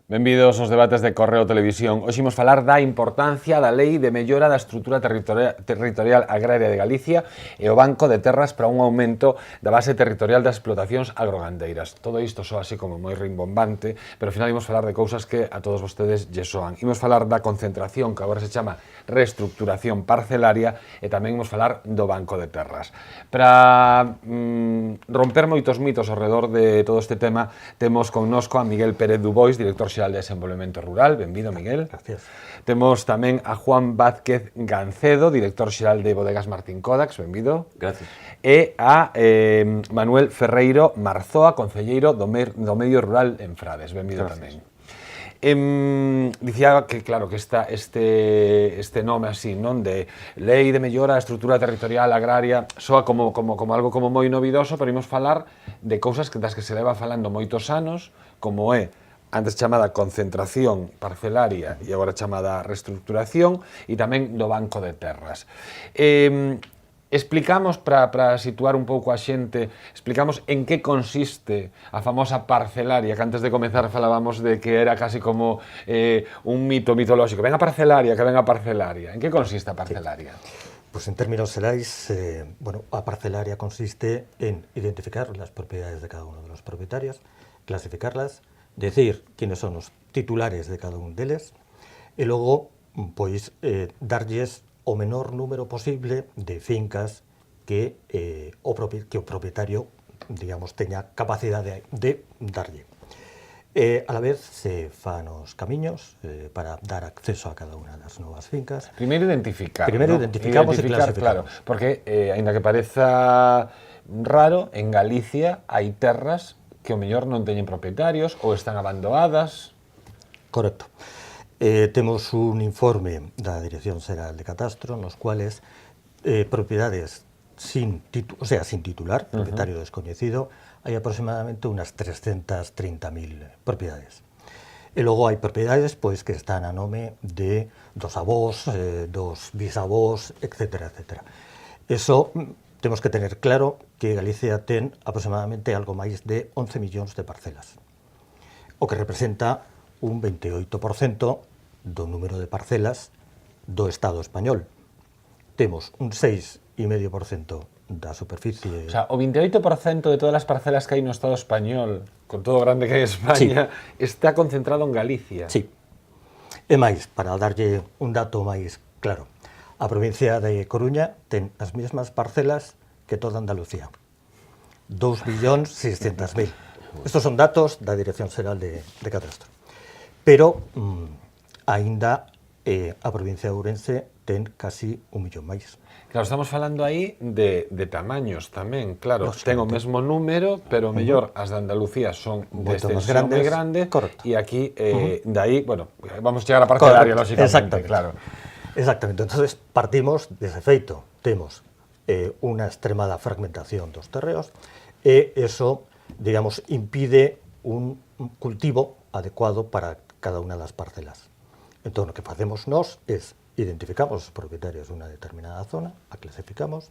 Benvidos aos debates de Correo Televisión. Hoxe imos falar da importancia da Lei de Mellora da Estrutura Territorial Agraria de Galicia e o Banco de Terras para un aumento da base territorial das explotacións agrogandeiras. Todo isto soa así como moi rimbombante, pero ao final imos falar de cousas que a todos vostedes lle soan. Imos falar da concentración, que agora se chama reestructuración parcelaria, e tamén imos falar do Banco de Terras. Para romper moitos mitos ao redor de todo este tema, temos connosco a Miguel Pérez Dubois, director xeral de Desenvolvemento Rural. Benvido, Miguel. Gracias. Temos tamén a Juan Vázquez Gancedo, director xeral de Bodegas Martín Codax. Benvido. Gracias. E a Manuel Ferreiro Marzoa, concelleiro do Medio Rural en Frades. Benvido tamén. Dicía que, claro, que este nome así, non, de Lei de Mellora da Estrutura Territorial Agraria, soa como algo como moi novidoso, pero imos falar de cousas das que se leva falando moitos anos, como é antes chamada concentración parcelaria e agora chamada reestructuración, e tamén do Banco de Terras. Explicamos, para situar un pouco a xente, explicamos en que consiste a famosa parcelaria, que antes de comezar falábamos de que era casi como un mito mitolóxico. Ven a parcelaria, que ven a parcelaria. En que consiste a parcelaria? Pues en términos xerais, a parcelaria consiste en identificar las propiedades de cada uno de los propietarios, clasificarlas, decir quiénes son os titulares de cada un deles, e logo, pois, darlles o menor número posible de fincas que o propietario, digamos, teña capacidade de darlle. A la vez se fan os camiños para dar acceso a cada unha das novas fincas. Primeiro identificar, Primeiro, ¿no? Identificamos e clasificamos. Claro, porque, aínda que pareza raro, en Galicia hai terras que o mellor non teñen propietarios ou están abandonadas. Correcto. Temos un informe da Dirección Xeral de Catastro nos cuales propiedades sin titular, propietario descoñecido, hai aproximadamente unas 330.000 propiedades. E logo hai propiedades pois que están a nome de dos avós, dos bisavós, etcétera, etcétera. Eso temos que tener claro que Galicia ten aproximadamente algo máis de 11 millóns de parcelas, o que representa un 28% do número de parcelas do Estado español. Temos un 6,5% da superficie... O sea, o 28% de todas as parcelas que hai no Estado español, con todo o grande que hai España, sí, está concentrado en Galicia. Sí. E máis, para darlle un dato máis claro, a provincia de Coruña ten as mesmas parcelas que toda Andalucía. 2.600.000. Estos son datos da Dirección Xeral de Catastro. Pero, aínda, a provincia de Ourense ten casi 1 millón máis. Claro, estamos falando aí de tamaños tamén, claro, ten o mesmo número, pero mellor as de Andalucía son de extensión moi grande, e aquí, de aí, bueno, vamos chegar a parcelaria, lógicamente, claro. Exactamente, entonces partimos dese feito, temos unha extremada fragmentación dos terreos, e eso, digamos, impide un cultivo adecuado para cada unha das parcelas. Entón, o que facemos nós es identificamos os propietarios dunha determinada zona, a clasificamos,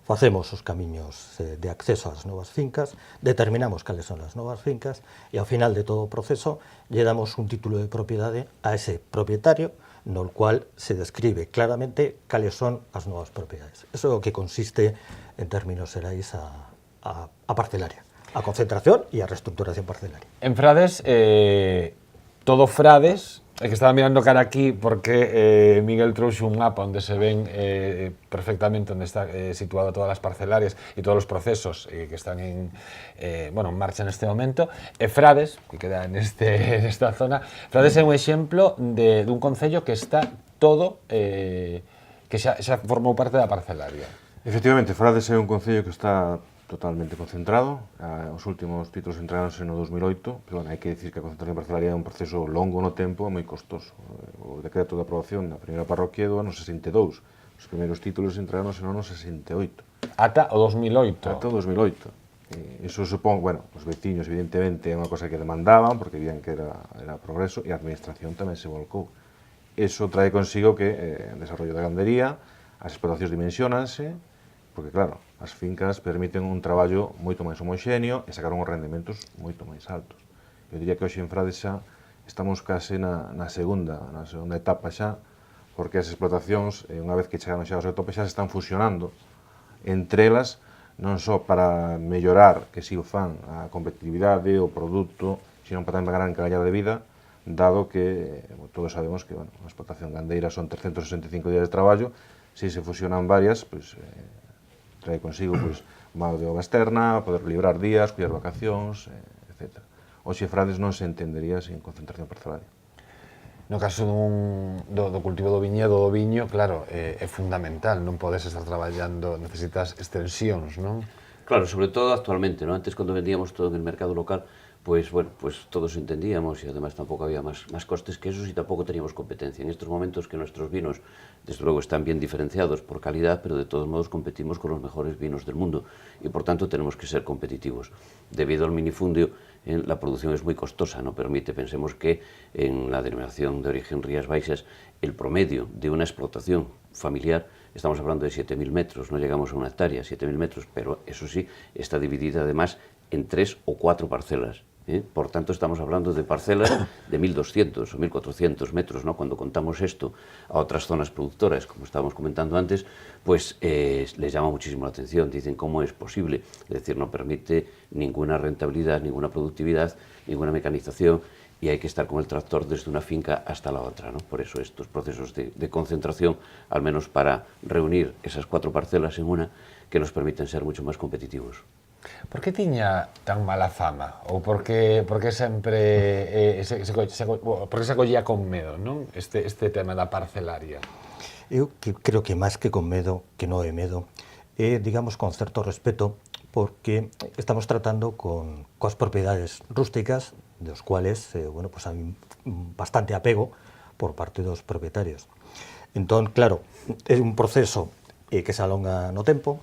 facemos os camiños de acceso ás novas fincas, determinamos cales son as novas fincas, e ao final de todo o proceso lle damos un título de propiedade a ese propietario, no cual se describe claramente cales son as novas propiedades. Eso é o que consiste, en términos xerais, a parcelaria, a concentración e a reestructuración parcelaria. En Frades, todo Frades, é que estaba mirando cara aquí porque Miguel trouxe un mapa onde se ven perfectamente onde está situado todas as parcelarias e todos os procesos que están en marcha neste momento. E Frades, que queda nesta zona, Frades é un exemplo dun concello que está todo, que xa formou parte da parcelaria. Efectivamente, Frades é un concello que está totalmente concentrado. Os últimos títulos entregáronse no 2008, pero hai que dicir que a concentración parcelaria é un proceso longo no tempo e moi costoso. O decreto de aprobación da primeira parroquia do ano 62. Os primeiros títulos entregáronse no ano 68. Ata o 2008. Ata o 2008. Iso supón, os veciños evidentemente é unha cosa que demandaban, porque vían que era progreso, e a administración tamén se volcou. Iso trae consigo que en desarrollo da gandería as explotacións dimensionanse, porque claro, as fincas permiten un traballo moito máis homoxéneo e sacaron os rendementos moito máis altos. Eu diría que hoxe en Frades xa estamos case na segunda etapa xa, porque as explotacións, unha vez que chegaron xa ao seu tope, xa se están fusionando entre elas, non só para mellorar, que si o fan, a competitividade, o produto, sino para tamén ganar en calidad de vida, dado que todos sabemos que a explotación gandeira son 365 días de traballo, se se fusionan varias, pois, trae consigo mano de obra externa, poder librar días, cuidar vacacións, etc. Hoxe Frades non se entendería sin concentración parcelaria. No caso do cultivo do viñedo, do viño, claro, é fundamental, non podes estar traballando, necesitas extensións, non? Claro, sobre todo actualmente, ¿no? Antes cuando vendíamos todo en el mercado local, pues bueno, pues todos entendíamos y además tampoco había más costes que esos y tampoco teníamos competencia. En estos momentos que nuestros vinos, desde luego, están bien diferenciados por calidad, pero de todos modos competimos con los mejores vinos del mundo y por tanto tenemos que ser competitivos. Debido al minifundio, la producción es muy costosa, no permite, pensemos que en la denominación de origen Rías Baixas, el promedio de una explotación familiar, estamos hablando de 7.000 metros, no llegamos a una hectárea, 7.000 metros, pero eso sí, está dividida además en 3 o 4 parcelas. Por tanto, estamos hablando de parcelas de 1.200 o 1.400 metros, ¿no? Cuando contamos esto a otras zonas productoras, como estábamos comentando antes, pues les llama muchísimo la atención, dicen cómo es posible, es decir, no permite ninguna rentabilidad, ninguna productividad, ninguna mecanización, y hay que estar con el tractor desde una finca hasta la otra, ¿no? Por eso estos procesos de concentración, al menos para reunir esas 4 parcelas en una, que nos permiten ser mucho más competitivos. Por que tiña tan mala fama? Ou por que sempre por que se acollía con medo, non? Este tema da parcelaria. Eu creo que máis que con medo, que non é medo, é, digamos, con certo respeto, porque estamos tratando coas propiedades rústicas, dos cuales, bueno, pues hai bastante apego por parte dos propietarios. Entón, claro, é un proceso que se alonga no tempo,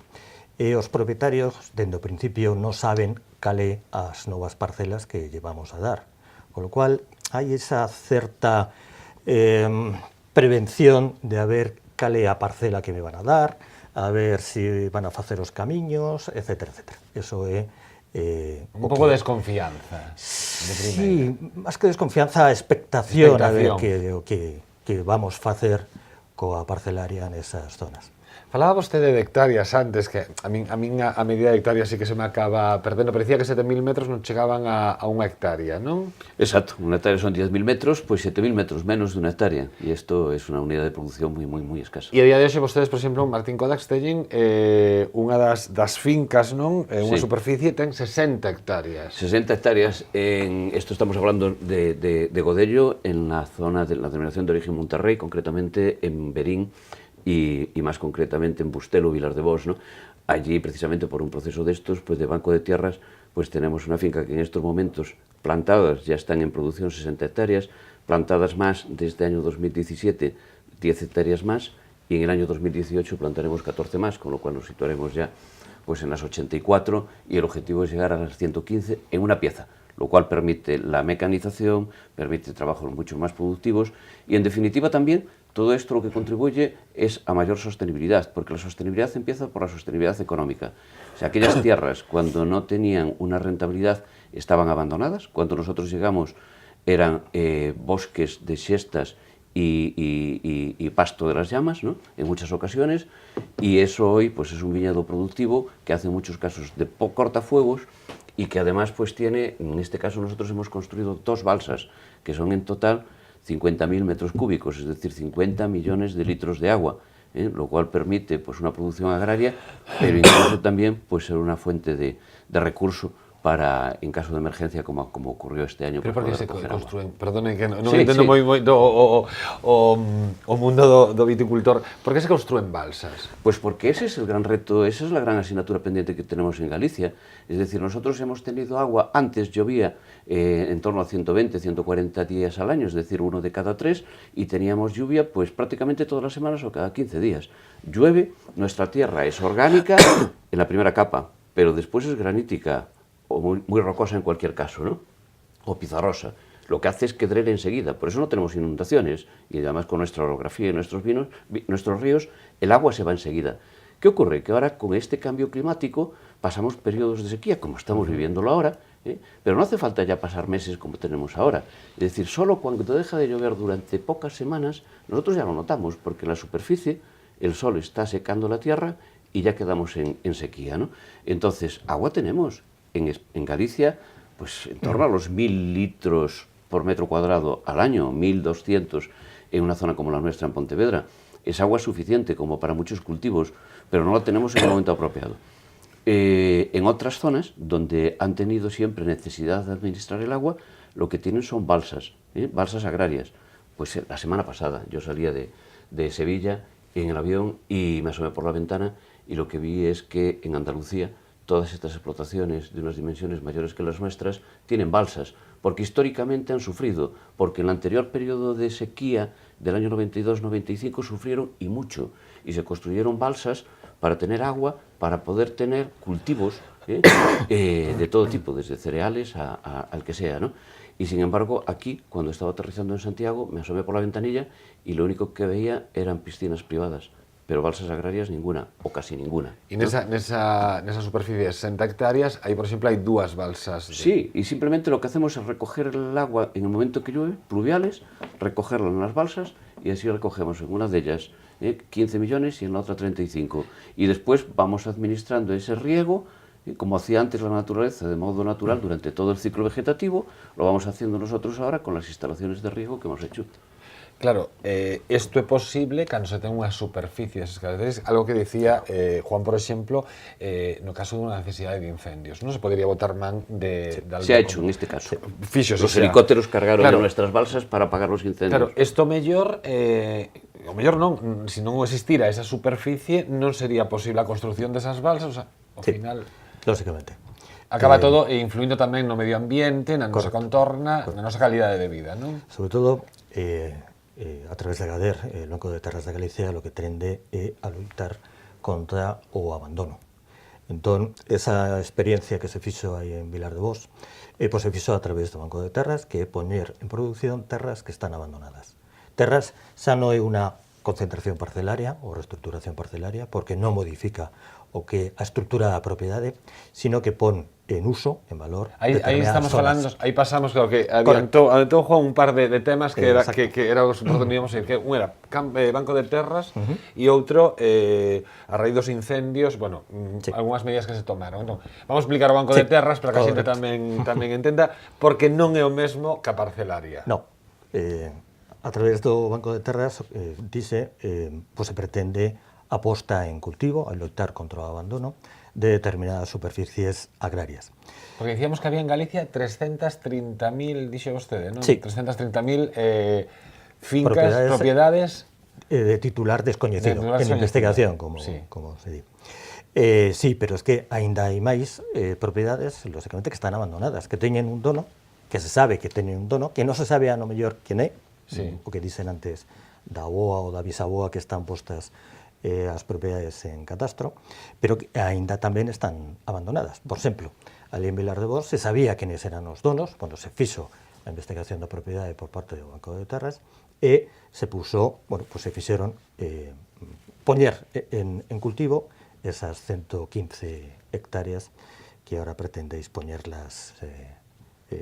e os propietarios, dende o principio, non saben cale as novas parcelas que llevamos a dar. Con lo cual, hai esa certa prevención de a ver cale a parcela que me van a dar, a ver si van a facer os camiños, etc. etc. Eso é un pouco de desconfianza, de primeira. Sí, máis que desconfianza, expectación a ver que vamos facer coa parcelaria nesas zonas. Falaba vostede de hectáreas antes, que a min a medida de hectáreas sí que se me acaba perdendo. Parecía que 7.000 metros non chegaban a unha hectárea, non? Exacto, una hectárea son 10.000 metros, pues 7.000 metros menos de una hectárea, y esto es una unidad de producción muy escasa. E a día de hoxe vostedes, por exemplo, Martín Kodax teñen unha das fincas, non? Unha superficie ten 60 hectáreas. 60 hectáreas, esto estamos hablando de Godello, en la zona de la denominación de origen Monterrey, concretamente en Berín, y más concretamente en Bustelo, Vilar de Bos, ¿no? Allí, precisamente por un proceso de estos, pues de banco de tierras, pues tenemos una finca que en estos momentos plantadas ya están en producción 60 hectáreas, plantadas más desde el año 2017, 10 hectáreas más, y en el año 2018 plantaremos 14 más, con lo cual nos situaremos ya pues en las 84, y el objetivo es llegar a las 115 en una pieza, lo cual permite la mecanización, permite trabajos mucho más productivos, y en definitiva también todo esto lo que contribuye es a mayor sostenibilidad, porque la sostenibilidad empieza por la sostenibilidad económica. O sea, aquellas tierras cuando no tenían una rentabilidad estaban abandonadas, cuando nosotros llegamos eran bosques de siestas y pasto de las llamas, ¿no? En muchas ocasiones, y eso hoy pues es un viñedo productivo que hace en muchos casos de cortafuegos y que además pues tiene, en este caso nosotros hemos construido 2 balsas, que son en total 50.000 metros cúbicos, es decir, 50 millones de litros de agua, lo cual permite pues una producción agraria, pero incluso también pues ser una fuente de recurso para, en caso de emergencia, como ocurrió este año. Pero por que se construen, perdone que non Sí, entendo sí. moi o mundo do viticultor, por que se construen balsas? Pues porque ese es el gran reto, esa es la gran asignatura pendiente que tenemos en Galicia. Es decir, nosotros hemos tenido agua, antes llovía en torno a 120, 140 días al año, es decir, 1 de cada 3, y teníamos lluvia pues prácticamente todas las semanas o cada 15 días. Llueve, nuestra tierra es orgánica en la primera capa, pero después es granítica, o muy rocosa en cualquier caso, ¿no? O pizarrosa. Lo que hace es que drene enseguida, por eso no tenemos inundaciones, y además con nuestra orografía y nuestros ríos, el agua se va enseguida. ¿Qué ocurre? Que ahora con este cambio climático pasamos periodos de sequía, como estamos viviéndolo ahora, Pero no hace falta ya pasar meses como tenemos ahora. Es decir, solo cuando deja de llover durante pocas semanas, nosotros ya lo notamos, porque en la superficie el sol está secando la tierra y ya quedamos en sequía, ¿no? Entonces, agua tenemos. En Galicia, pues en torno a los 1000 litros por metro cuadrado al año, 1200 en una zona como la nuestra en Pontevedra. Es agua suficiente como para muchos cultivos, pero no la tenemos en el momento apropiado. En otras zonas, donde han tenido siempre necesidad de administrar el agua, lo que tienen son balsas, balsas agrarias. Pues la semana pasada yo salía de Sevilla en el avión y me asomé por la ventana y lo que vi es que en Andalucía todas estas explotaciones de unas dimensiones mayores que las nuestras tienen balsas, porque históricamente han sufrido, porque en el anterior periodo de sequía del año 92-95 sufrieron y mucho, y se construyeron balsas para tener agua, para poder tener cultivos de todo tipo, desde cereales al que sea, ¿no? Y sin embargo, aquí, cuando estaba aterrizando en Santiago, me asomé por la ventanilla y lo único que veía eran piscinas privadas, pero balsas agrarias ninguna, o casi ninguna. E nesa superficie de 60 hectáreas, aí, por exemplo, hai dúas balsas. Sí, y simplemente lo que hacemos es recoger el agua en el momento que llueve, pluviales, recogerla en las balsas, y así recogemos en una de ellas 15 millones y en la otra 35. Y después vamos administrando ese riego, como hacía antes la naturaleza, de modo natural, durante todo el ciclo vegetativo, lo vamos haciendo nosotros ahora con las instalaciones de riego que hemos hecho. Claro, isto é posible cando se ten unha superficie desas características, algo que decía Juan, por exemplo, no caso dunha necesidade de incendios. Non se podría botar man de algo. Se ha hecho en este caso. Fíxose, los helicópteros cargaron claro, nuestras balsas para apagar los incendios. Claro, isto mellor, o mellor non, se non existira esa superficie, non sería posible a construcción desas balsas, o sea, ao final... Lógicamente. Acaba todo influindo tamén no medio ambiente, na nosa contorna, na nosa calidade de vida, non? Sobre todo, a través de Gader, o Banco de Terras de Galicia, lo que tende é a lutar contra o abandono. Entón, esa experiencia que se fixo aí en Vilar de Bos, pois se fixo a través do Banco de Terras, que é poñer en produción terras que están abandonadas. Terras xa non é unha concentración parcelaria ou reestructuración parcelaria, porque non modifica o que a estrutura da propiedade, sino que pon en uso, en valor, aí estamos zonas. falando, aí pasamos, claro, que adiantou Juan un par de temas que era os que íamos a decir, que un era Banco de Terras e outro, a raíz dos incendios, bueno, algunhas medidas que se tomaron. Entón, vamos a explicar o Banco de Terras para que a xente tamén entenda, porque non é o mesmo que a parcelaria. Non. A través do Banco de Terras, dice, pues se pretende a posta en cultivo, a loitar contra o abandono de determinadas superficies agrarias. Porque decíamos que había en Galicia 330.000, dixe vostede, non? Sí. 330.000 fincas, propiedades de titular descoñecido, en investigación, como se di. Sí, pero es que aínda hai máis propiedades, lógicamente, que están abandonadas, que teñen un dono, que se sabe que teñen un dono, que non se sabe a no mellor quen é, o que dicen antes da aboa ou da bisaboa que están postas as propiedades en catastro, pero que aínda tamén están abandonadas. Por exemplo, ali en Vilar de Bos se sabía quenes eran os donos, cando se fixo a investigación da propiedade por parte do Banco de Terras, e se puso, bueno, pues se fixeron poñer en cultivo esas 115 hectáreas que ahora pretendéis poñerlas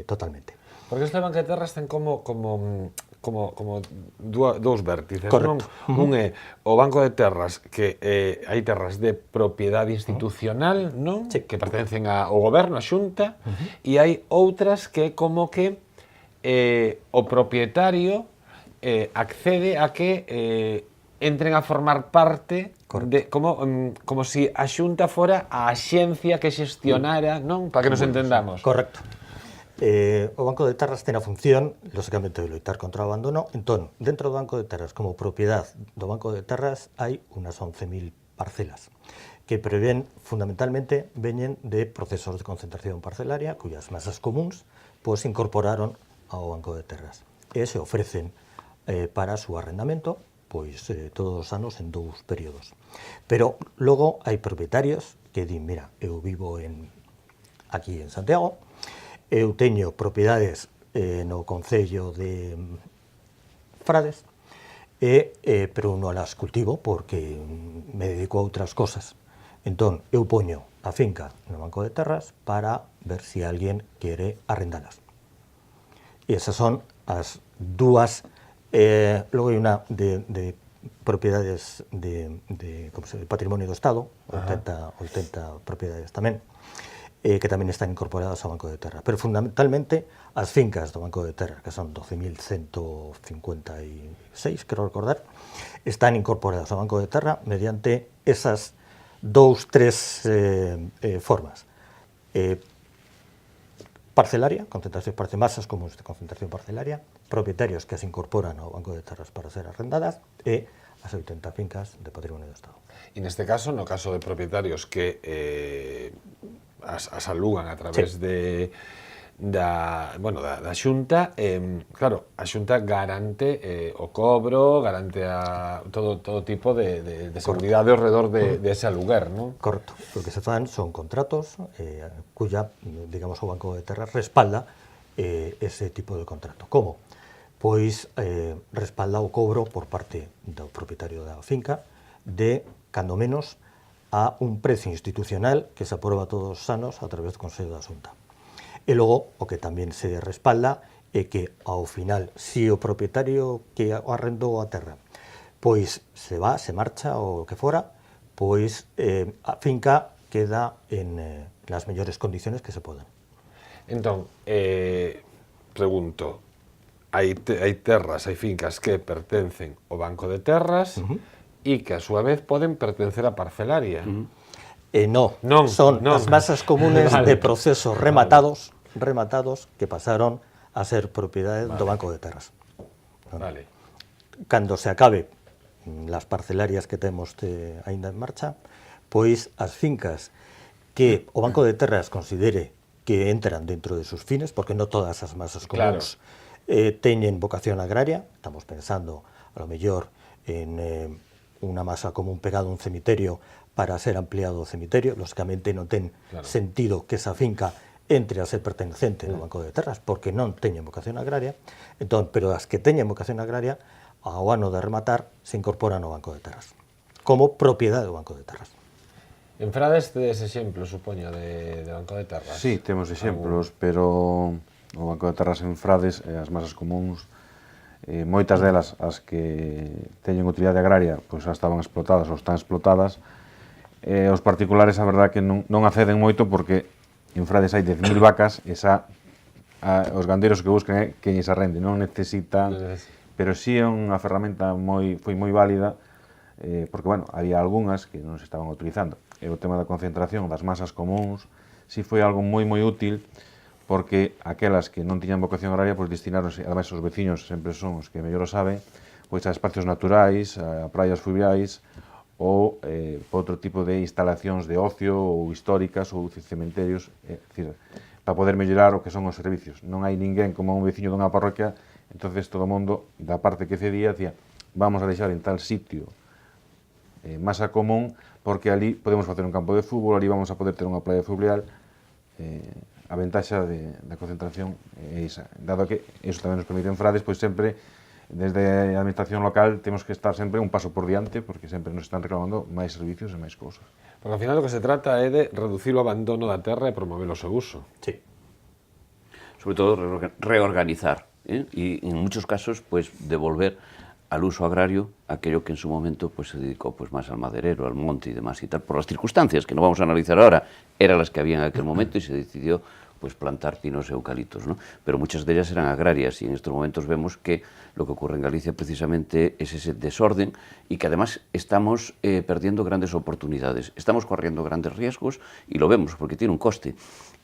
totalmente. Porque este Banco de Terras ten como dous vértices, correcto, non? Un é o Banco de Terras, que hai terras de propiedade institucional, non? Sí. Que pertencen ao goberno, a Xunta, e hai outras que como que o propietario accede a que entren a formar parte de, como si a Xunta fora a axencia que xestionara, non? Para que nos entendamos. Correcto. O Banco de Terras ten a función, lógicamente, de loitar contra o abandono. Entón, dentro do Banco de Terras, como propiedade do Banco de Terras, hai unas 11.000 parcelas que prevén, fundamentalmente, veñen de procesos de concentración parcelaria, cuyas masas comuns pois incorporaron ao Banco de Terras e se ofrecen para su arrendamento pois todos os anos en 2 períodos. Pero logo hai propietarios que din, mira, eu vivo aquí en Santiago, eu teño propiedades no concello de Frades, pero non las cultivo porque me dedico a outras cosas. Entón, eu poño a finca no banco de terras para ver se alguén quere arrendalas. E esas son as dúas, logo hai unha de propiedades de patrimonio do Estado, 80 propiedades tamén, que tamén están incorporadas ao Banco de Terra. Pero fundamentalmente as fincas do Banco de Terra, que son 12.156, quero recordar, están incorporadas ao Banco de Terra mediante esas tres formas. Parcelaria, concentración parcelaria, masas comuns de concentración parcelaria, propietarios que as incorporan ao Banco de Terras para ser arrendadas e as 80 fincas de patrimonio do Estado. E neste caso, no caso de propietarios que as alugan a través da Xunta, claro, a Xunta garante o cobro, garante todo tipo de seguridade ao redor de ese aluguer, non? Correcto. O que se fan son contratos cuya, digamos, o Banco de Terra respalda ese tipo de contrato. Como? Pois respalda o cobro por parte do propietario da finca de, cando menos, a un precio institucional que se aproba todos os anos a través do Consello da Xunta. E logo, o que tamén se respalda é que, ao final, se o propietario que arrendou a terra pois se marcha ou o que fora, pois a finca queda en las mellores condiciones que se poden. Entón, pregunto, hai terras, hai fincas que pertencen ao Banco de Terras e que, a súa vez, poden pertencer á parcelaria. Non, son as masas comunes de procesos rematados que pasaron a ser propiedade do Banco de Terras. Vale. Cando se acabe las parcelarias que temos aínda en marcha, pois as fincas que o Banco de Terras considere que entran dentro de sus fines, porque non todas as masas comuns teñen vocación agraria, estamos pensando a lo mellor en unha masa común pegada a un cemiterio para ser ampliado o cemiterio, lógicamente non ten sentido que esa finca entre a ser pertencente ao Banco de Terras, porque non teñen vocación agraria, entón, pero as que teñen vocación agraria, ao ano de rematar, se incorporan ao Banco de Terras, como propiedade do Banco de Terras. En Frades tedes exemplos, supoño, de Banco de Terras? Sí, temos exemplos, pero o Banco de Terras en Frades, as masas comuns, moitas delas, as que teñen utilidade agraria, pois xa estaban explotadas ou están explotadas. Os particulares, a verdad, que non acceden moito porque en Frades hai 10.000 vacas e os gandeiros que buscan é que lles arrende, non necesitan, pero sí é unha ferramenta foi moi válida, porque, bueno, había algunhas que non se estaban utilizando. E o tema da concentración das masas comuns sí foi algo moi útil, porque aquelas que non tiñan vocación agraria, pois destinaronse, ademais os veciños sempre son os que mellor o saben, pois a espacios naturais, a praias fluviais, ou outro tipo de instalacións de ocio ou históricas ou cementerios, para poder mellorar o que son os servicios. Non hai ninguén como un veciño dunha parroquia, entonces todo o mundo da parte que cedía decía, vamos a deixar en tal sitio masa común, porque ali podemos facer un campo de fútbol, ali vamos a poder ter unha playa fluvial. A ventaxa da concentración é esa, dado que iso tamén nos permite en Frades, pois sempre desde a administración local temos que estar sempre un paso por diante, porque sempre nos están reclamando máis servicios e máis cousas. Porque ao final o que se trata é de reducir o abandono da terra e promover o seu uso. Sí. Sobre todo reorganizar, y en muchos casos pues devolver al uso agrario aquello que en su momento pues se dedicó pues más al maderero, al monte y demás y tal, por las circunstancias que no vamos a analizar ahora, eran las que había en aquel momento y se decidió pues plantar pinos e eucaliptos, ¿no? Pero muchas de ellas eran agrarias y en estos momentos vemos que lo que ocurre en Galicia precisamente es ese desorden y que además estamos perdiendo grandes oportunidades, estamos corriendo grandes riesgos y lo vemos porque tiene un coste.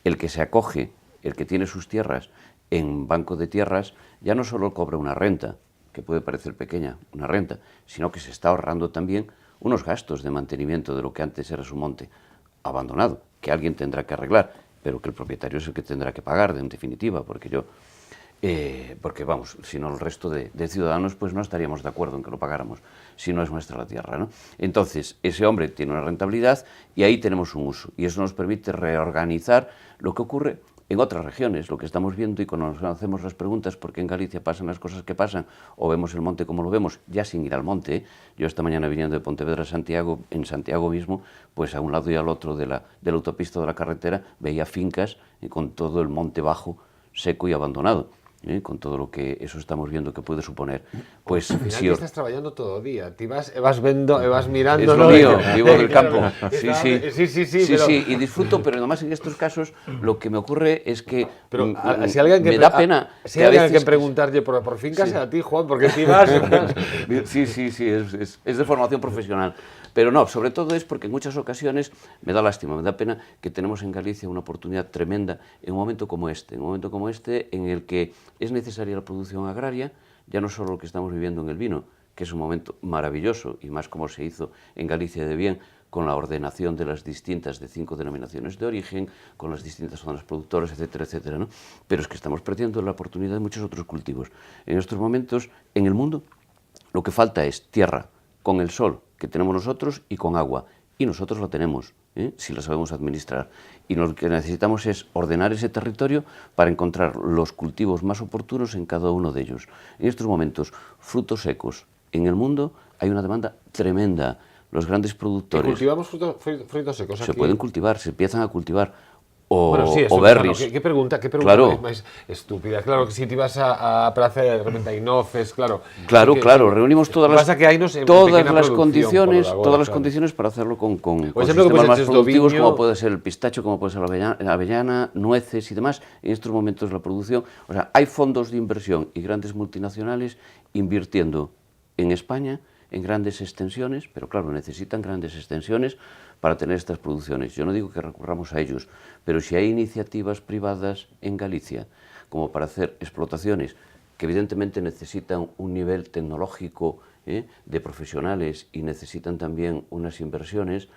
El que se acoge, el que tiene sus tierras en banco de tierras, ya no solo cobra una renta, que puede parecer pequeña, una renta, sino que se está ahorrando también unos gastos de mantenimiento de lo que antes era su monte abandonado, que alguien tendrá que arreglar, pero que el propietario es el que tendrá que pagar, en definitiva, porque vamos, si no el resto de ciudadanos pues no estaríamos de acuerdo en que lo pagáramos, si no es nuestra la tierra, ¿no? Entonces, ese hombre tiene una rentabilidad y ahí tenemos un uso, y eso nos permite reorganizar lo que ocurre en otras regiones. Lo que estamos viendo y cuando nos hacemos las preguntas por qué en Galicia pasan las cosas que pasan o vemos el monte como lo vemos, ya sin ir al monte. Yo esta mañana viniendo de Pontevedra a Santiago, en Santiago mismo, pues a un lado y al otro de la autopista o de la carretera, veía fincas con todo el monte bajo, seco y abandonado. Con todo lo que eso estamos viendo que puede suponer. Pues Al final si estás traballando todo o día, ti vas vendo, e vas mirando... es lo mío, vivo del campo. Sí, pero... y disfruto, pero además en estos casos lo que me ocurre es que Pero si alguien que me da pena... Si hay alguien que preguntarle por fincas, a ti, Juan, porque ti vas... Sí, es de formación profesional. Pero no, sobre todo es porque en muchas ocasiones me da lástima, me da pena que tenemos en Galicia una oportunidad tremenda en un momento como este, en el que es necesaria la producción agraria, ya no solo lo que estamos viviendo en el vino, que es un momento maravilloso, y más como se hizo en Galicia de bien, con la ordenación de las distintas, de 5 denominaciones de origen, con las distintas zonas productoras, etcétera, etcétera, ¿no? Pero es que estamos perdiendo la oportunidad de muchos otros cultivos. En estos momentos, en el mundo, lo que falta es tierra, con el sol que tenemos nosotros y con agua. Y nosotros lo tenemos, si lo sabemos administrar. Y lo que necesitamos es ordenar ese territorio para encontrar los cultivos más oportunos en cada uno de ellos. En estos momentos, frutos secos. En el mundo hay una demanda tremenda. Los grandes productores... ¿Y cultivamos frutos secos aquí? Se pueden cultivar, se empiezan a cultivar. O, bueno, sí, o berries. Claro, ¿qué pregunta claro. más estúpida? Claro, que si te vas a Praza de repente hay nofes, claro. Claro, reunimos todas las condiciones para hacerlo con sistemas más productivos, como puede ser el pistacho, como puede ser la avellana, nueces y demás. En estos momentos la producción, o sea, hay fondos de inversión y grandes multinacionales invirtiendo en España en grandes extensiones, pero claro, necesitan grandes extensiones para tener estas producciones. Yo no digo que recurramos a ellos, pero si hay iniciativas privadas en Galicia como para hacer explotaciones que evidentemente necesitan un nivel tecnológico de profesionales y necesitan también unas inversiones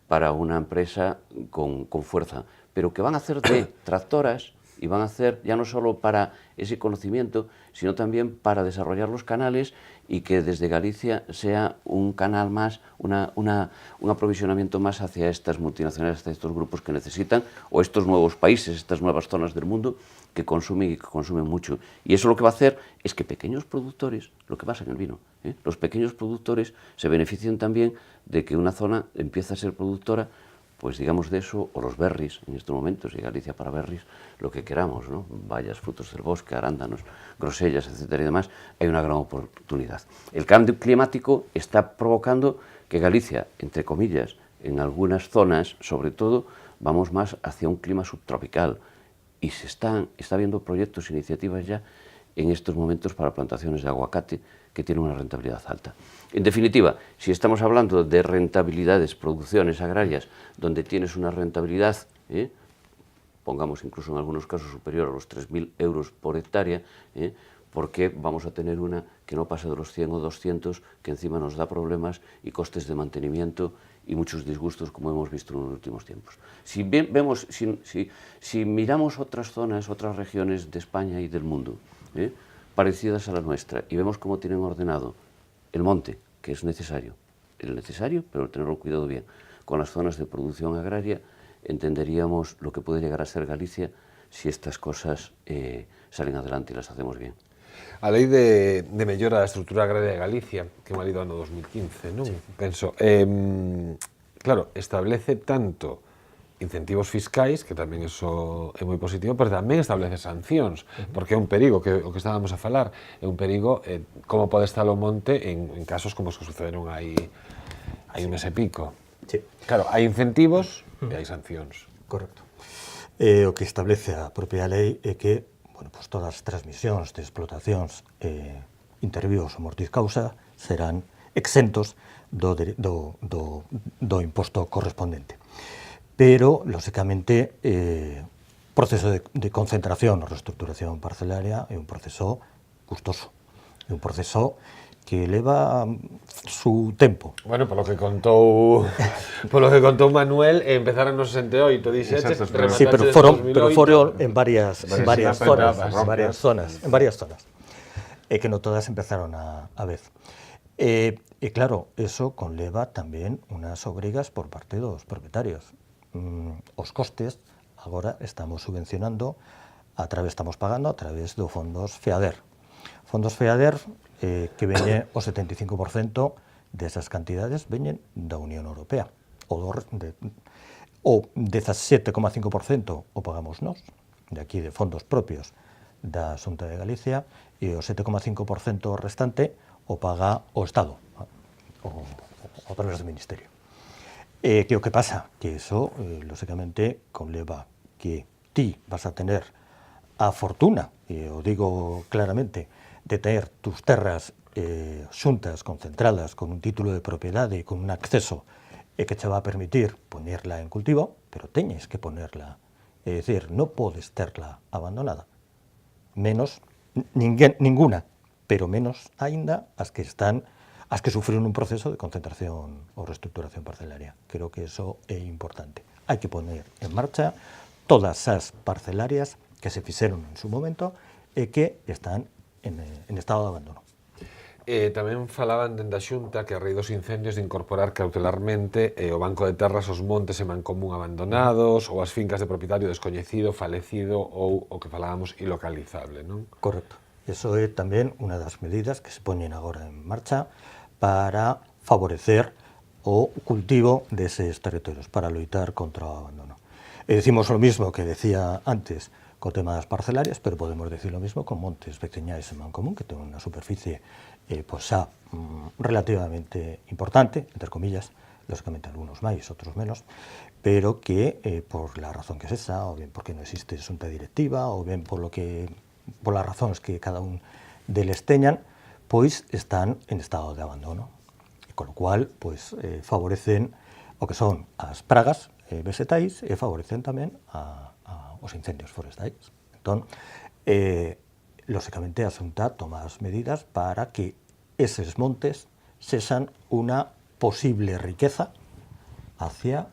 para una empresa con fuerza, pero que van a hacer de tractoras y van a hacer ya no solo para ese conocimiento, sino también para desarrollar los canales y que desde Galicia sea un canal más, un aprovisionamiento más hacia estas multinacionales, hacia estos grupos que necesitan, o estos nuevos países, estas nuevas zonas del mundo que consumen y que consumen mucho. Y eso lo que va a hacer es que pequeños productores, lo que pasa en el vino, los pequeños productores se benefician también de que una zona empiece a ser productora, pues digamos de eso, o los berries, en estos momentos, y Galicia para berries, lo que queramos, ¿no? Bayas, frutos del bosque, arándanos, grosellas, etcétera y demás, hay una gran oportunidad. El cambio climático está provocando que Galicia, entre comillas, en algunas zonas, sobre todo, vamos más hacia un clima subtropical, y está habiendo proyectos, iniciativas ya, en estos momentos para plantaciones de aguacate, que tienen una rentabilidad alta. En definitiva, si estamos hablando de rentabilidades, producciones agrarias, donde tienes una rentabilidad, pongamos incluso en algunos casos superior a los 3.000 euros por hectárea, ¿por qué vamos a tener una que no pasa de los 100 o 200, que encima nos da problemas y costes de mantenimiento y muchos disgustos, como hemos visto en los últimos tiempos? Si miramos otras zonas, otras regiones de España y del mundo, parecidas a la nuestra, y vemos cómo tienen ordenado el monte, que es necesario, pero tenerlo cuidado bien, con las zonas de producción agraria, entenderíamos lo que puede llegar a ser Galicia si estas cosas salen adelante y las hacemos bien. A lei de mellora da estrutura agraria de Galicia, que marido ano 2015, non? Sí. Penso, claro, establece tanto incentivos fiscais, que tamén iso é moi positivo, pero tamén establece sancións, porque é un perigo, que o que estábamos a falar, é un perigo como pode estar o monte en casos como os que sucederon hai un mes e pico. Sí. Claro, hai incentivos e hai sancións. Correcto. O que establece a propia lei é que, bueno, pues todas as transmisións de explotacións intervíos ou mortis causa serán exentos do imposto correspondente. Pero, lógicamente, o proceso de concentración ou reestructuración parcelaria é un proceso custoso, é un proceso que leva su tempo. Bueno, polo que contou Manuel, empezaron no 68, dixeches, sí, pero foron en varias zonas, e que non todas empezaron a vez. E claro, eso conleva tamén unhas obrigas por parte dos propietarios. Os costes agora estamos subvencionando, estamos pagando a través dos fondos FEADER. Fondos FEADER que veñen o 75% desas cantidades veñen da Unión Europea. O 17,5% o pagamos nós, de aquí de fondos propios da Xunta de Galicia, e o 7,5% restante o paga o Estado, o través do Ministerio. Que o que pasa? Que iso, lógicamente, conleva que ti vas a tener a fortuna, e o digo claramente, de ter tus terras xuntas, concentradas, con un título de propiedade e con un acceso que te va a permitir ponerla en cultivo, pero teñes que ponerla, é dicir, non podes terla abandonada, menos ninguna, pero menos aínda as que sufren un proceso de concentración ou reestructuración parcelaria. Creo que iso é importante. Hai que poner en marcha todas as parcelarias que se fixeron en su momento e que están en estado de abandono. Tamén falaban dende a Xunta que a raíz dos incendios de incorporar cautelarmente o Banco de Terras os montes en mancomún abandonados ou as fincas de propietario descoñecido, falecido ou o que falábamos ilocalizable, non? Correcto. Eso é tamén unha das medidas que se poñen agora en marcha para favorecer o cultivo deses territorios, para loitar contra o abandono. E decimos o mismo que decía antes co tema das parcelarias, pero podemos decir o mismo con montes veciñais en mancomún, que ten unha superficie xa relativamente importante, entre comillas, lógicamente algunos máis, outros menos, pero que por la razón que es esa, o bien porque non existe xunta directiva, ou bien por las razóns que cada un deles teñan, pois están en estado de abandono, e con lo cual pois favorecen o que son as pragas vegetais e favorecen tamén os incendios forestais. Entón, lógicamente a Xunta toma as medidas para que eses montes sexan unha posible riqueza hacia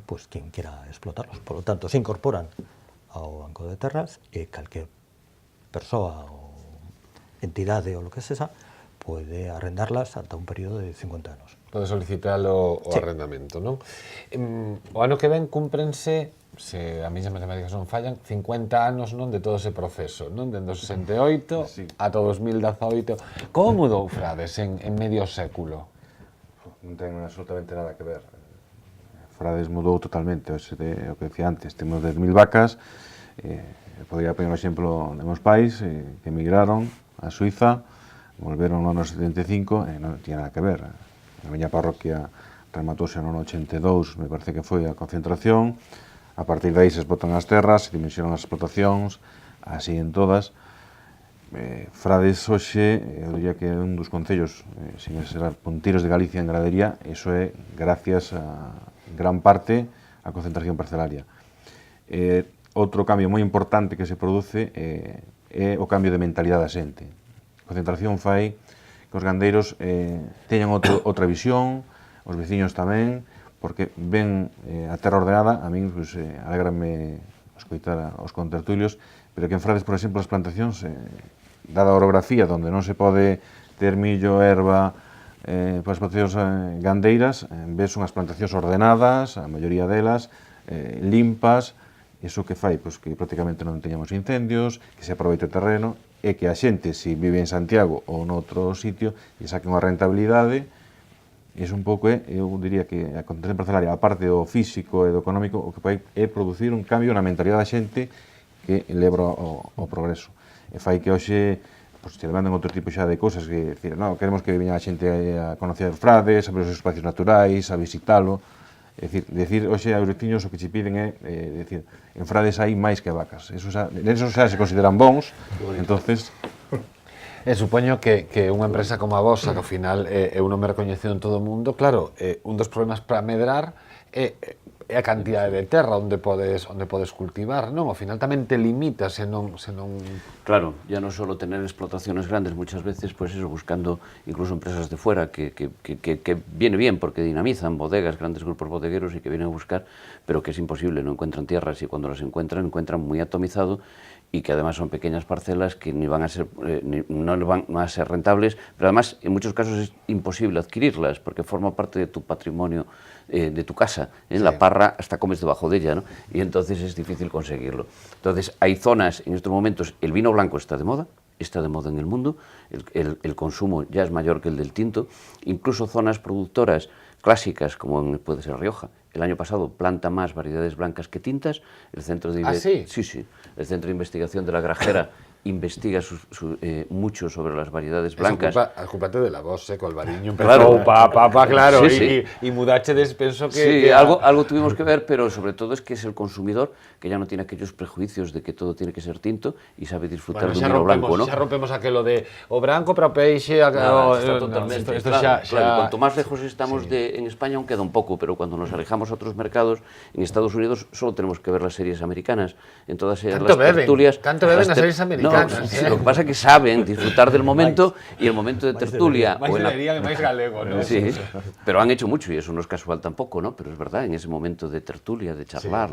pues, quen quera explotarlos. Por lo tanto, se incorporan ao Banco de Terras e calquer persoa ou entidade ou lo que sexa pode arrendarlas ata un período de 50 anos. Pode solicitar o arrendamento, non? O ano que ven cúmprense, se a miñas matemáticas non fallan, 50 anos non de todo ese proceso, non? Dende o 68 ata o 2018. Como mudou Frades en medio século? Non ten absolutamente nada que ver. Frades mudou totalmente, o que decía antes, temos 10.000 vacas, podría poñer o exemplo de meus pais que emigraron a Suiza, volveron no ano 75 e non tiña nada que ver. Na miña parroquia rematouse no ano 82, me parece que foi a concentración. A partir de aí se explotan as terras, se dimensionan as explotacións, así en todas. Frades hoxe, eu diría que é un dos concellos, sin ser punteiros de Galicia en ganadería, iso é gracias a gran parte a concentración parcelaria. Outro cambio moi importante que se produce é o cambio de mentalidade da xente. A concentración fai que os gandeiros teñan outra visión, os veciños tamén, porque ven a terra ordenada. A min pues, alegrame escoitar os contertulios, pero que en Frades, por exemplo, as plantacións, dada a orografía, onde non se pode ter millo, erva, para as plantacións gandeiras, ves unhas plantacións ordenadas, a maioría delas, limpas. Iso que fai, pois, que prácticamente non teñamos incendios, que se aproveite o terreno, e que a xente, se vive en Santiago ou noutro sitio, e saque unha rentabilidade. Iso un pouco eu diría que a concentración parcelaria, a parte do físico e do económico, o que fai é producir un cambio na mentalidade da xente que eleva o progreso. E fai que hoxe se levantan outro tipo xa de cousas, que decir, no, queremos que veña a xente a conocer Frades, a ver os espacios naturais, a visitalo. É dicir, hoxe aos veciños o que che piden é, decir, en Frades hai máis que vacas. Eso xa se consideran bons, entonces... Supoño que unha empresa como a vosa, que ao final é un nome recoñecido en todo o mundo, claro, un dos problemas para medrar é a cantidade de terra onde podes cultivar, non? Ao final tamén te limita se non... Claro, ya non só tener explotaciones grandes, muchas veces, pues eso, buscando incluso empresas de fuera que viene bien porque dinamizan bodegas, grandes grupos bodegueros y que vienen a buscar, pero que es imposible, no encuentran tierras y cuando las encuentran muy atomizado y que además son pequeñas parcelas que no van a ser rentables, pero además en muchos casos es imposible adquirirlas porque forma parte de tu patrimonio, de tu casa. La parra tierra hasta comes debajo de ella, ¿no? Y entonces es difícil conseguirlo. Entonces hay zonas, en estos momentos el vino blanco está de moda en el mundo, el consumo ya es mayor que el del tinto, incluso zonas productoras clásicas como puede ser Rioja. El año pasado planta más variedades blancas que tintas. El centro de ¿Sí? Sí. El centro de investigación de la Grajera investiga mucho sobre las variedades blancas. Ocúpate de la voz, con Albariño Claro. claro, Sí. y Mudache penso que... Sí, algo tuvimos que ver, pero sobre todo es que es el consumidor que ya no tiene aquellos prejuicios de que todo tiene que ser tinto y sabe disfrutar de un vino blanco, ¿no? Xa rompemos aquilo de o branco para o peixe... Está totalmente. Esto Claro. Y cuanto más lejos estamos en España, aún queda un poco, pero cuando nos alejamos a otros mercados, en Estados Unidos solo tenemos que ver las series americanas. En todas ellas las tertulias... Tanto beben las series americanas. Lo que pasa es que saben disfrutar del momento y el momento de tertulia. Máis debería que máis galego, ¿no? Sí, pero han hecho mucho y eso no es casual tampoco, ¿no? Pero es verdad, en ese momento de tertulia, de charlar,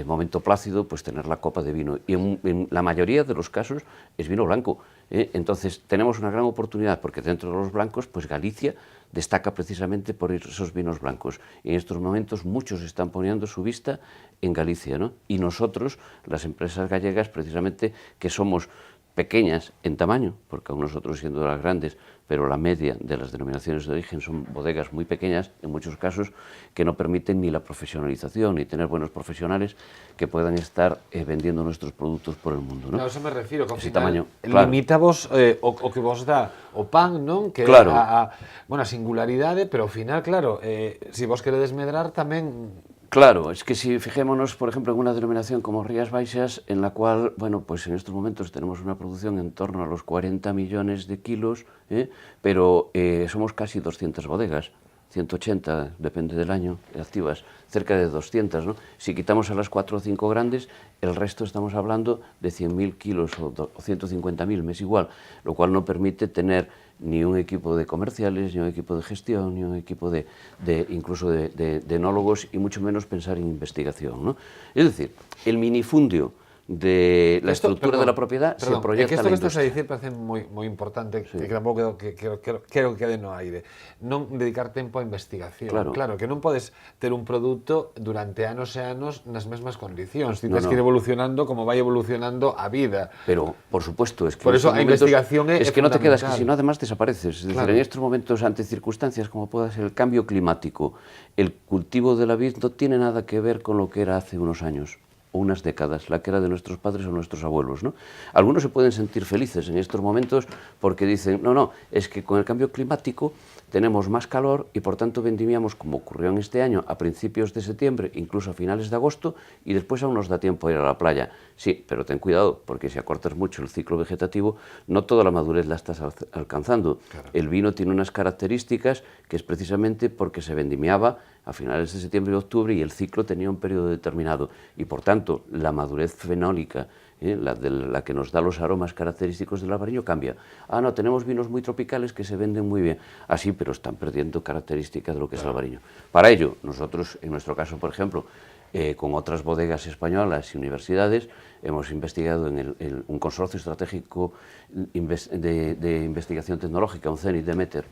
momento plácido, pues tener la copa de vino. Y en la mayoría de los casos es vino blanco. Entonces tenemos una gran oportunidad porque dentro de los blancos, pues Galicia destaca precisamente por esos vinos blancos. Y en estos momentos muchos están poniendo su vista en Galicia, ¿no? Y nosotros, las empresas gallegas, precisamente, que somos pequeñas en tamaño, porque aún nosotros siendo las grandes, pero la media de las denominaciones de origen son bodegas muy pequeñas, en muchos casos, que no permiten ni la profesionalización, ni tener buenos profesionales que puedan estar vendiendo nuestros productos por el mundo, ¿no? Claro, eso me refiro, que ao Ese final tamaño, claro. limita vos o que vos dá o pan, non? Que Claro. a singularidade, pero ao final, claro, se vos queredes medrar tamén... Claro, es que si fijémonos, por ejemplo, en una denominación como Rías Baixas, en la cual, bueno, pues en estos momentos tenemos una producción en torno a los 40 millones de kilos, pero somos casi 200 bodegas, 180, depende del año, activas, cerca de 200, ¿no? Si quitamos a las 4 o 5 grandes, el resto estamos hablando de 100.000 kilos o 150.000, me es igual, lo cual no permite tener ni un equipo de comerciales, ni un equipo de gestión, ni un equipo incluso de enólogos, y mucho menos pensar en investigación, ¿no? Es decir, el minifundio de la estructura de la propiedad se proyecta que a la isto que estás a industria. dicir parece moi importante, que tampouco quero que quede no aire. Non dedicar tempo a investigación. Claro. Que non podes ter un produto durante anos e anos nas mesmas condicións. Ti tens No. que ir evolucionando como vai evolucionando a vida. Pero, por supuesto, es que Por en eso estos a investigación é es que no te quedas, que fundamental. si no además desapareces. Es decir, Claro. en estos momentos, ante circunstancias como pueda ser el cambio climático, el cultivo de la vid no tiene nada que ver con lo que era hace unos años o unas décadas, la que era de nuestros padres o nuestros abuelos, ¿no? Algunos se pueden sentir felices en estos momentos porque dicen, no, es que con el cambio climático tenemos más calor y por tanto vendimiamos, como ocurrió en este año, a principios de septiembre, incluso a finales de agosto, y después aún nos da tiempo a ir a la playa. Sí, pero ten cuidado, porque si acortas mucho el ciclo vegetativo, no toda la madurez la estás alcanzando. Claro. El vino tiene unas características que es precisamente porque se vendimiaba a finales de septiembre y octubre y el ciclo tenía un periodo determinado, y por tanto la madurez fenólica, la que nos da los aromas característicos del albariño, cambia. No, tenemos vinos muy tropicales que se venden muy bien. Sí, pero están perdiendo características de lo que es el albariño. Para ello, nosotros, en nuestro caso, por ejemplo, con otras bodegas españolas y universidades, hemos investigado en un consorcio estratégico de investigación tecnológica, un CENIT Demeter,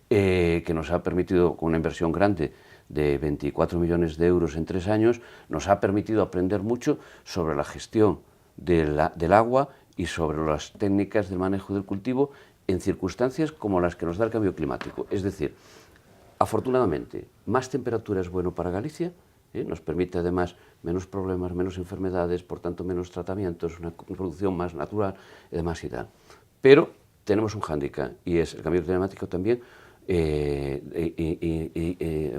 que nos ha permitido, con una inversión grande, de 24 millones de euros en 3 años, nos ha permitido aprender mucho sobre la gestión del agua y sobre las técnicas de manejo del cultivo en circunstancias como las que nos da el cambio climático. Es decir, afortunadamente, más temperatura es bueno para Galicia, nos permite además menos problemas, menos enfermedades, por tanto menos tratamientos, una producción más natural y demás y tal. Pero tenemos un hándicap y es el cambio climático también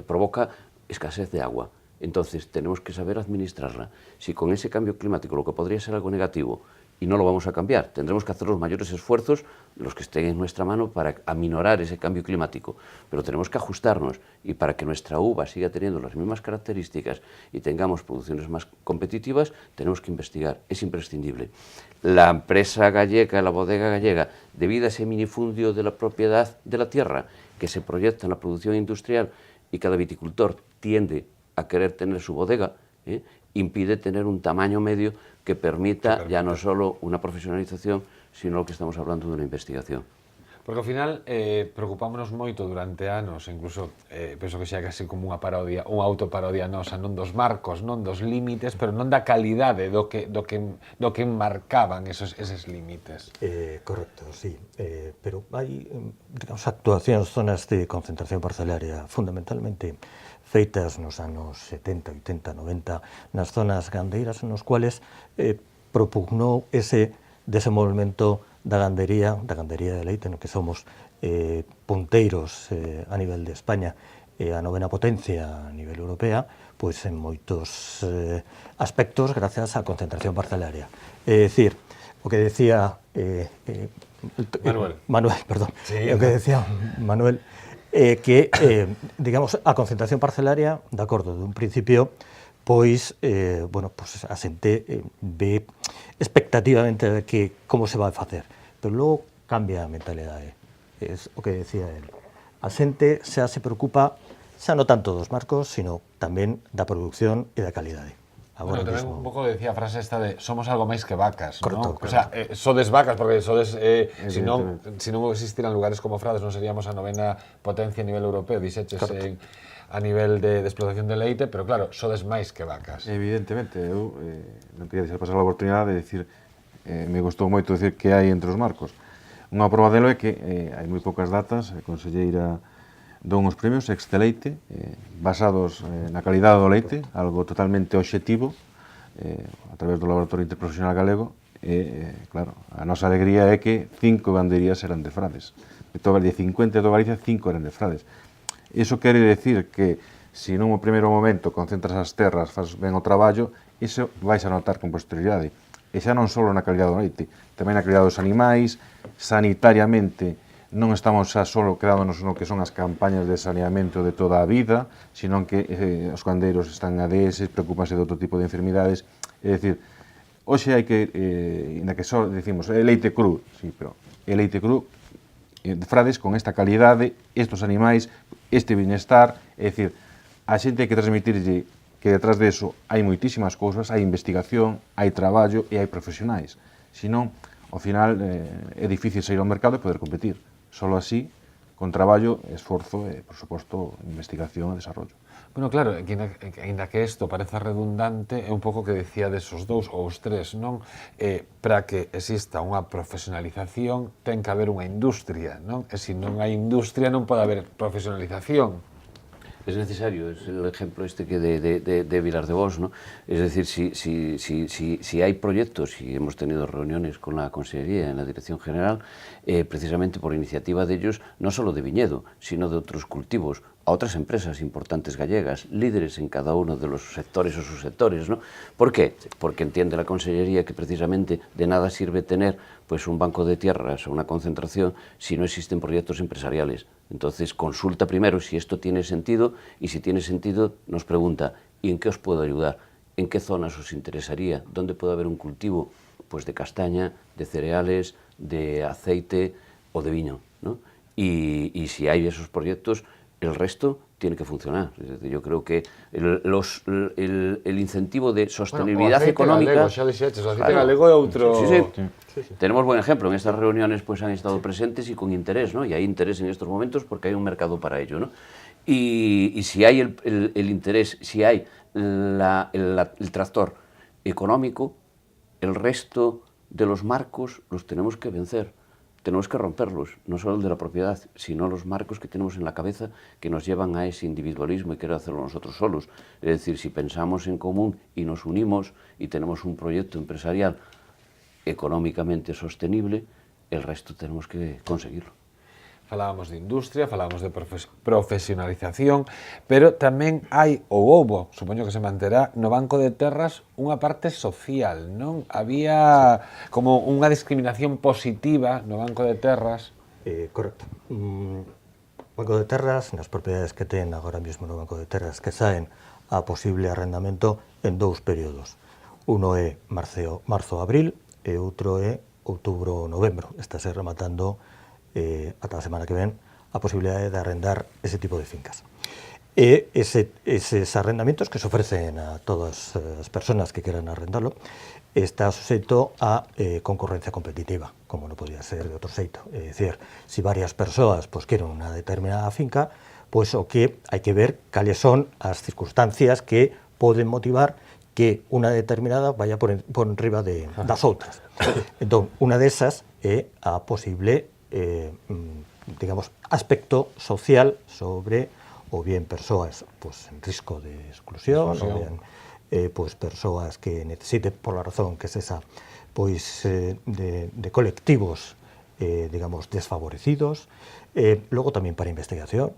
provoca escasez de agua. Entonces tenemos que saber administrarla. Si con ese cambio climático, lo que podría ser algo negativo, y no lo vamos a cambiar, tendremos que hacer los mayores esfuerzos, los que estén en nuestra mano, para aminorar ese cambio climático, pero tenemos que ajustarnos, y para que nuestra uva siga teniendo las mismas características y tengamos producciones más competitivas, tenemos que investigar, es imprescindible. La empresa gallega, la bodega gallega, debido a ese minifundio de la propiedad de la tierra que se proyecta en la producción industrial, y cada viticultor tiende a querer tener su bodega, impide tener un tamaño medio que permita ya no solo una profesionalización, sino lo que estamos hablando de una investigación. Porque ao final preocupámonos moito durante anos, incluso penso que xa é casi como unha parodia, unha autoparodia nosa, non dos marcos, non dos límites, pero non da calidade do que marcaban eses límites. Correcto, sí. Pero hai, digamos, actuacións, zonas de concentración parcelaria fundamentalmente feitas nos anos 70, 80, 90, nas zonas gandeiras, nos cuales propugnou ese desenvolvemento da gandería de leite, no que somos punteiros a nivel de España e a novena potencia a nivel europea, pois en moitos aspectos gracias á concentración parcelaria. É dicir, o que decía Manuel, perdón, Sí, o que decía Manuel, que, digamos, a concentración parcelaria, de acordo, dun principio, pois, bueno, pois a xente ve expectativamente de que como se vai facer, pero logo cambia a mentalidade, é o que decía él. A xente xa se preocupa xa non tanto dos marcos, sino tamén da produción e da calidade. Agora tamén un pouco decía a frase esta de somos algo máis que vacas, correcto, non? O sea, sodes vacas, porque sodes, se non existiran lugares como Frades, non seríamos a novena potencia a nivel europeo, dixeches a nivel de explotación de leite, pero claro, sodes máis que vacas. Evidentemente, eu non quería deixar pasar a oportunidade de decir, me gustou moito decir que hai entre os marcos. Unha prova delo é que hai moi poucas datas, a conselleira dou uns premios Exteleite, basados na calidade do leite, algo totalmente obxectivo, a través do Laboratorio Interprofesional Galego, e, claro, a nosa alegría é que 5 gandeirías eran de Frades. De 50 de toda Galicia, 5 eran de Frades. Iso quere decir que, se nun primeiro momento concentras as terras, faz ben o traballo, iso vais a notar con posterioridade. E xa non só na calidade do leite, tamén na calidade dos animais, sanitariamente, non estamos xa só quedándonos no que son as campañas de saneamento de toda a vida, sino que os gandeiros están ADS, preocupanse de outro tipo de enfermidades. É dicir, hoxe hai que, na que só decimos, é leite cru, sí, pero é leite cru de Frades con esta calidade, estes animais, este bienestar, é dicir, a xente hai que transmitirlle que detrás de eso hai moitísimas cousas, hai investigación, hai traballo e hai profesionais. Senón, ao final, é difícil sair ao mercado e poder competir. Solo así, con traballo, esforzo e, por suposto, investigación e desarrollo. Bueno, claro, ainda que isto pareza redundante, é un pouco que decía desos dous ou os tres, non? Para que exista unha profesionalización ten que haber unha industria, non? E se non hai industria non pode haber profesionalización. Es necesario, es el ejemplo este que de Vilar de Vos, ¿no? Es decir, si hay proyectos, y hemos tenido reuniones con la Consellería en la Dirección General, precisamente por iniciativa de ellos, no solo de viñedo, sino de otros cultivos, a otras empresas importantes gallegas, líderes en cada uno de los sectores o subsectores, ¿no? ¿Por qué? Porque entiende la Consellería que precisamente de nada sirve tener pues un banco de tierras o una concentración si no existen proyectos empresariales. Entonces consulta primero si esto tiene sentido y si tiene sentido nos pregunta ¿y en qué os puedo ayudar? ¿En qué zonas os interesaría? ¿Dónde puede haber un cultivo? Pues de castaña, de cereales, de aceite o de vino, ¿no? Y si hay esos proyectos, el resto tiene que funcionar. Yo creo que el incentivo de sostenibilidad económica... Galego, xa dixeches, o aceite galego é outro... Sí. Tenemos buen ejemplo. En estas reuniones pues han estado presentes y con interés, ¿no? Y hay interés en estos momentos porque hay un mercado para ello, ¿no? Y si hay el interés, si hay el tractor económico, el resto de los marcos los tenemos que vencer. Tenemos que romperlos, no solo el de la propiedad, sino los marcos que tenemos en la cabeza que nos llevan a ese individualismo y querer hacerlo nosotros solos. Es decir, si pensamos en común y nos unimos y tenemos un proyecto empresarial económicamente sostenible, el resto tenemos que conseguirlo. Falábamos de industria, falábamos de profesionalización, pero tamén hai, ou houbo, supoño que se manterá, no Banco de Terras unha parte social, non? Había como unha discriminación positiva no Banco de Terras. Correcto. Banco de Terras, nas propiedades que ten agora mesmo no Banco de Terras, que saen a posible arrendamento en dous períodos. Uno é marzo-abril e outro é outubro-novembro. Estáse rematando ata a semana que ven a posibilidade de arrendar ese tipo de fincas. Esos arrendamientos que se ofrecen a todas as persoas que queran arrendarlo está sujeto a concurrencia competitiva, como non podía ser de outro xeito. É dicir, se varias persoas queren unha determinada finca, pois o que hai que ver cales son as circunstancias que poden motivar que unha determinada vaya por enriba das outras. Entón, unha desas é a posible digamos, aspecto social sobre ou bien persoas en risco de exclusión, ou bien persoas que necesiten, pola razón que es esa, de colectivos digamos, desfavorecidos. Logo tamén para investigación,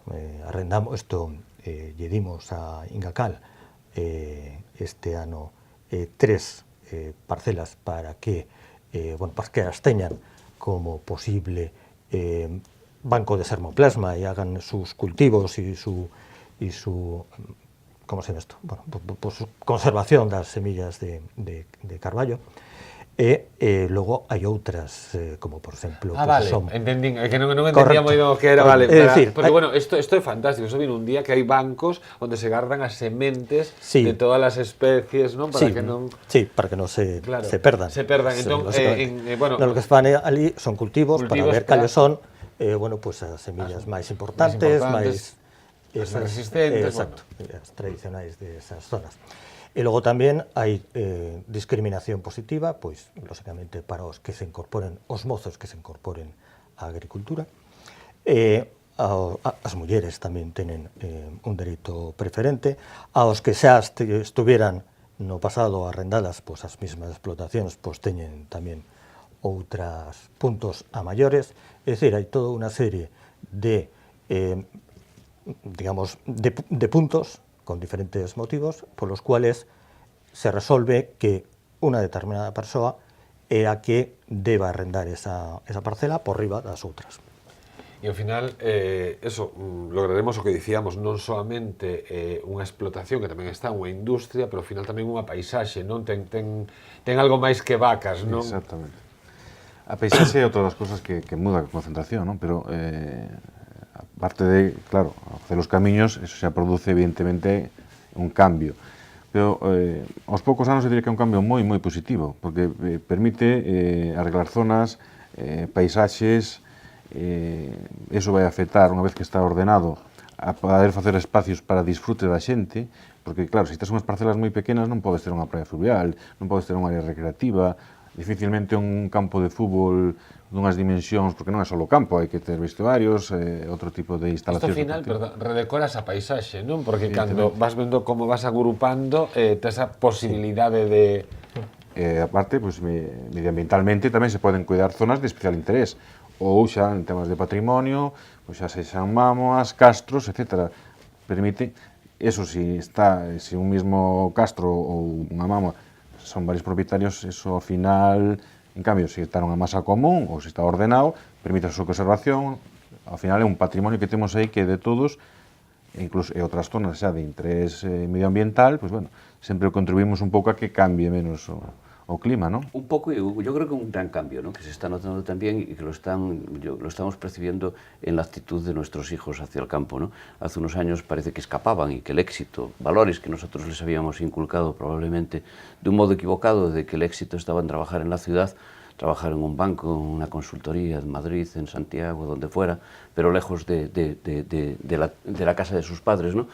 arrendamos isto, lle dimos a Ingacal este ano 3 parcelas para que as teñan como posible banco de sermoplasma y hagan sus cultivos y su ¿cómo se llama esto? Bueno, pues conservación das semillas de carballo. Logo hai outras, como por exemplo... vale, entendín, que non entendía moi do que era, vale, decir, porque, bueno, isto é fantástico, eso vino un día que hai bancos onde se gardan as sementes de todas as especies, non? Para que non... Sí, para que non se perdan. Se perdan, entón, bueno... Lo que se fan ali son cultivos para ver cales son, bueno, pues as semillas máis importantes, máis resistentes, exacto, as tradicionais desas zonas. E logo tamén hai discriminación positiva, pois, lógicamente, para os que se incorporen, os mozos que se incorporen á agricultura. As mulleres tamén tenen un dereito preferente. Aos que xa estuveran no pasado arrendadas, pois as mesmas explotacións, pois teñen tamén outros puntos a maiores. É dicir, hai toda unha serie de, digamos, de puntos con diferentes motivos polos cuales se resolve que unha determinada persoa é a que deba arrendar esa parcela por riba das outras. E ao final, lograremos o que dicíamos, non solamente unha explotación, que tamén está unha industria, pero ao final tamén unha paisaxe, non? Ten algo máis que vacas, non? Exactamente. A paisaxe é outra das cousas que muda a concentración, non? Pero aparte de, claro, hacer los camiños, eso xa produce evidentemente un cambio. Pero aos poucos anos eu diría que é un cambio moi positivo, porque permite arreglar zonas, paisaxes, eso vai afectar, unha vez que está ordenado, a poder facer espacios para disfrute da xente, porque claro, se tes unhas parcelas moi pequenas non podes ter unha praia fluvial, non podes ter unha área recreativa, dificilmente un campo de fútbol dunhas dimensións, porque non é só o campo, hai que ter vestuarios, outro tipo de instalacións. Isto ao final, redecoras a paisaxe, non? Porque cando vas vendo como vas agrupando, tes a posibilidade de... Aparte, medioambientalmente tamén se poden cuidar zonas de especial interés, ou xa en temas de patrimonio, xa sexan mámoas, castros, etc. Permite, eso, si un mismo castro ou unha mámoa son varios propietarios, eso ao final... En cambio, se está nunha masa común ou se está ordenado, permite a súa conservación, ao final é un patrimonio que temos aí que é de todos, e incluso e outras zonas xa de interés medioambiental, pues bueno, sempre contribuimos un pouco a que cambie menos o clima, ¿no? Un poco, yo creo que un gran cambio, ¿no? Que se está notando también y que lo estamos percibiendo en la actitud de nuestros hijos hacia el campo, ¿no? Hace unos años parece que escapaban y que el éxito, valores que nosotros les habíamos inculcado probablemente de un modo equivocado, de que el éxito estaba en trabajar en la ciudad, trabajar en un banco, en una consultoría en Madrid, en Santiago, donde fuera, pero lejos de la casa de sus padres, ¿no?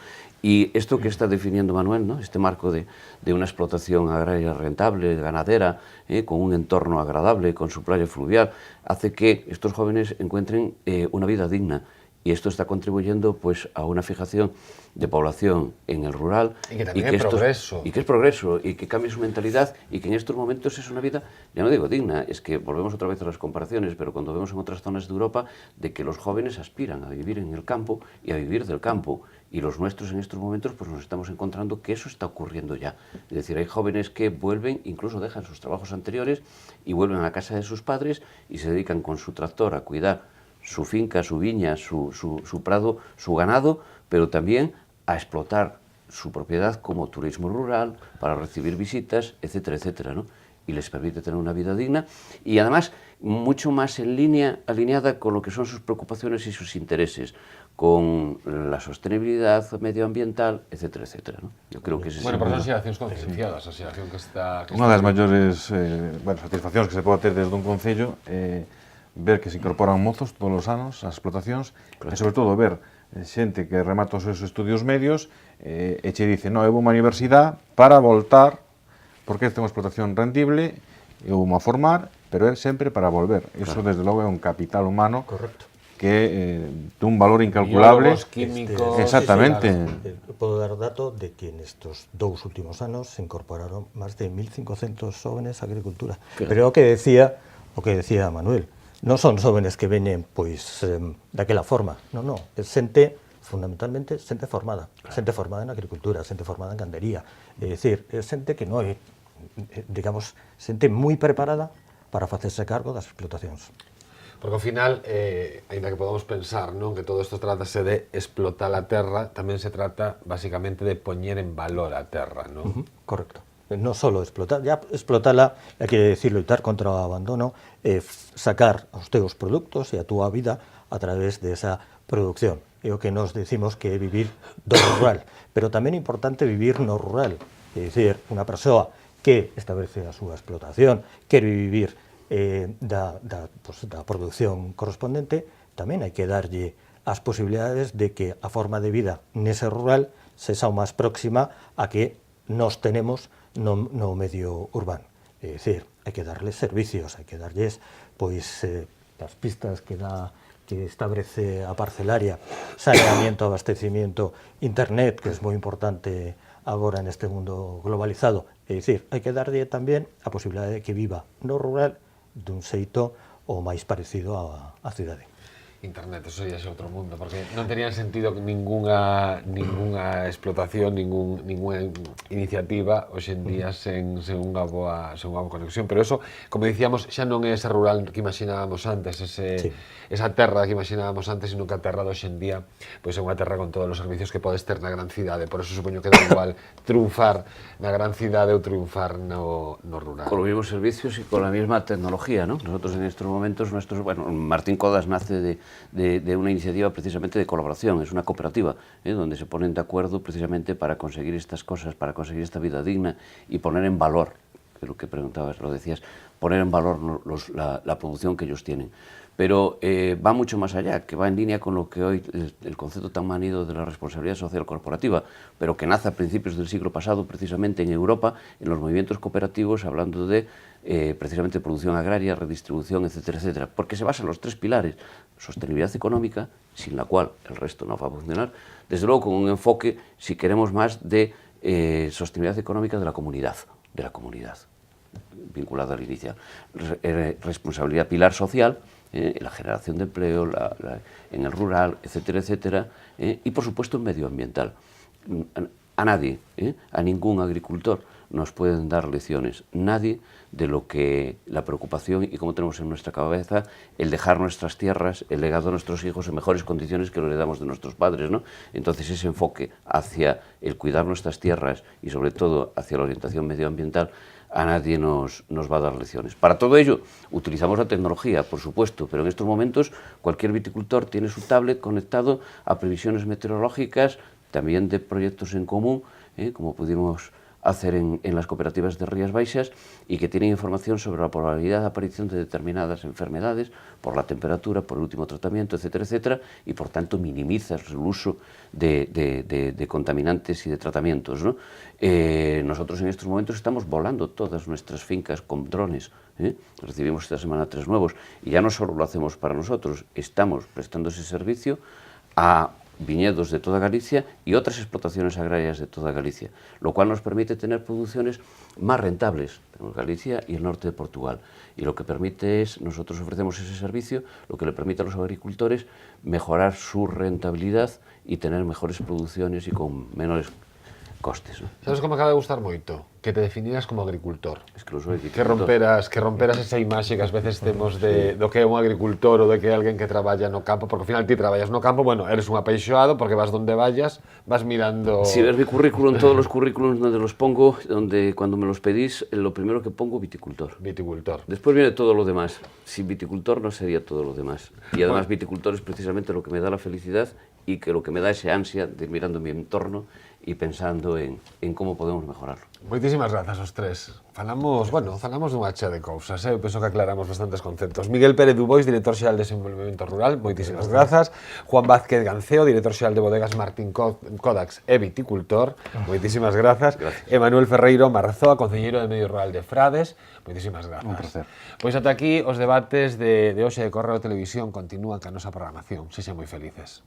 Y esto que está definiendo Manuel, ¿no? Este marco de una explotación agraria rentable, ganadera, con un entorno agradable, con su playa fluvial, hace que estos jóvenes encuentren una vida digna. Y esto está contribuyendo pues, a una fijación de población en el rural. Y que también es progreso. Y que es progreso, y que cambie su mentalidad, y que en estos momentos es una vida, ya no digo digna, es que volvemos otra vez a las comparaciones, pero cuando vemos en otras zonas de Europa, de que los jóvenes aspiran a vivir en el campo y a vivir del campo. Y los nuestros en estos momentos pues nos estamos encontrando que eso está ocurriendo ya. Es decir, hay jóvenes que vuelven, incluso dejan sus trabajos anteriores y vuelven a la casa de sus padres y se dedican con su tractor a cuidar su finca, su viña, su prado, su ganado, pero también a explotar su propiedad como turismo rural, para recibir visitas, etcétera, etcétera, ¿no? y les permite tener una vida digna y además mucho más alineada con lo que son sus preocupaciones y sus intereses, con la sostenibilidad medioambiental, etcétera, etcétera, ¿no? Yo creo que ese Bueno, es pero son xeracións concienciadas, a xeración que está... Unha das maiores satisfaccións que se pode ter desde un concello é ver que se incorporan mozos todos os anos ás explotacións e, sobre todo, ver xente que remata os seus estudios medios e che dice, no, eu vou a universidade para voltar porque esta é unha explotación rendible, eu vou a formar, pero é sempre para volver. Iso, desde logo, é un capital humano que dun valor incalculable. Biólogos, químicos... Exactamente. Puedo dar dato de que en estos 2 últimos anos se incorporaron máis de 1.500 jóvenes á agricultura. Claro. Pero o que decía Manuel, non son jóvenes que veñen pois daquela forma, non, é xente fundamentalmente xente formada, xente formada en agricultura, xente formada en gandería, é dicir, é xente que non é, digamos, xente moi preparada para facerse cargo das explotacións. Porque ao final, ainda que podamos pensar, non, que todo isto trátase de explotar a terra, tamén se trata basicamente de poñer en valor a terra, non? Correcto. Non só explotar, ya explotala, hai que decir, loitar contra o abandono, sacar os teus produtos e a túa vida a través desa producción. É o que nos decimos que é vivir do rural, pero tamén é importante vivir no rural, é dicir, unha persoa que establece a súa explotación, quere vivir da produción correspondente, tamén hai que darlle as posibilidades de que a forma de vida nese rural sexa o máis próxima a que nos tenemos no medio urbano. É dicir, hai que darles servicios, hai que darlles pois as pistas que establece a parcelaria, saneamiento, abastecimiento, internet, que é moi importante agora neste mundo globalizado. É dicir, hai que darlle tamén a posibilidade de que viva no rural dun xeito o máis parecido á cidade. Internet, eso sería outro mundo, porque non terían sentido ninguna explotación, ninguna iniciativa hoxe en día sen unha boa conexión, pero eso, como dicíamos, xa non é ese rural que imaginábamos antes, esa terra que imaginábamos antes, sino que a terra de hoxe en día pois é unha terra con todos os servicios que podes ter na gran cidade, por eso supoño que dá igual triunfar na gran cidade ou triunfar no rural. Con los mismos servicios y con la misma tecnología, ¿no? Nosotros en estos momentos, Martín Codas nace de una iniciativa precisamente de colaboración, es una cooperativa donde se ponen de acuerdo precisamente para conseguir estas cosas, para conseguir esta vida digna y poner en valor, que lo que preguntabas, lo decías, poner en valor la producción que ellos tienen. Pero va mucho más allá, que va en línea con lo que hoy el concepto tan manido de la responsabilidad social corporativa, pero que nace a principios del siglo pasado precisamente en Europa, en los movimientos cooperativos, hablando de precisamente producción agraria, redistribución, etcétera, etcétera, porque se basa en los 3 pilares: sostenibilidad económica, sin la cual el resto no va a funcionar, desde luego con un enfoque, si queremos más, de sostenibilidad económica de la comunidad, vinculada al inicial, responsabilidad pilar social, la generación de empleo, en el rural, etcétera, etcétera, y por supuesto el medioambiental. A nadie, a ningún agricultor nos pueden dar lecciones, nadie, de lo que la preocupación y cómo tenemos en nuestra cabeza el dejar nuestras tierras, el legado a nuestros hijos en mejores condiciones que lo heredamos de nuestros padres, ¿no? Entonces ese enfoque hacia el cuidar nuestras tierras y sobre todo hacia la orientación medioambiental a nadie nos va a dar lecciones. Para todo ello utilizamos la tecnología, por supuesto, pero en estos momentos cualquier viticultor tiene su tablet conectado a previsiones meteorológicas, también de proyectos en común, como pudimos hacer en las cooperativas de Rías Baixas, y que tienen información sobre la probabilidad de aparición de determinadas enfermedades por la temperatura, por el último tratamiento, etcétera, etcétera, y por tanto minimizas el uso de contaminantes y de tratamientos, ¿no? Nosotros en estos momentos estamos volando todas nuestras fincas con drones, recibimos esta semana 3 nuevos, y ya no solo lo hacemos para nosotros, estamos prestando ese servicio a viñedos de toda Galicia y otras explotaciones agrarias de toda Galicia, lo cual nos permite tener producciones más rentables. Tenemos Galicia y el norte de Portugal, y lo que permite es, nosotros ofrecemos ese servicio, lo que le permite a los agricultores mejorar su rentabilidad y tener mejores producciones y con menores costes, ¿no? Sabes como me acaba de gustar moito? que te definieras como agricultor. Es que lo soy, Que romperas esa imaxe que ás veces temos do que é un agricultor ou de que é alguén que traballa no campo, porque ao final ti traballas no campo, bueno, eres un apeixoado porque vas donde vayas, vas mirando... Si ves mi currículum, todos los currículums donde los pongo, donde cuando me los pedís, lo primero que pongo, viticultor. Viticultor. Después viene todo lo demás. Sin viticultor no sería todo lo demás. Y además viticultor es precisamente lo que me da la felicidad y que lo que me da ese ansia de mirando mi entorno y pensando en cómo podemos mejorarlo. Moitísimas grazas aos tres. Falamos dunha chea de cousas, eu penso que aclaramos bastantes conceptos. Miguel Pérez Dubois, director xeral de Desenvolvemento Rural, moitísimas grazas. Juan Vázquez Ganceo, director xeral de Bodegas Martín Codax e viticultor, moitísimas grazas. E Manuel Ferreiro Marzoa, concelleiro de Medio Rural de Frades, moitísimas grazas. Un placer. Pois ata aquí os debates de hoxe de Correo Televisión continúan ca nosa programación. Sexan moi felices.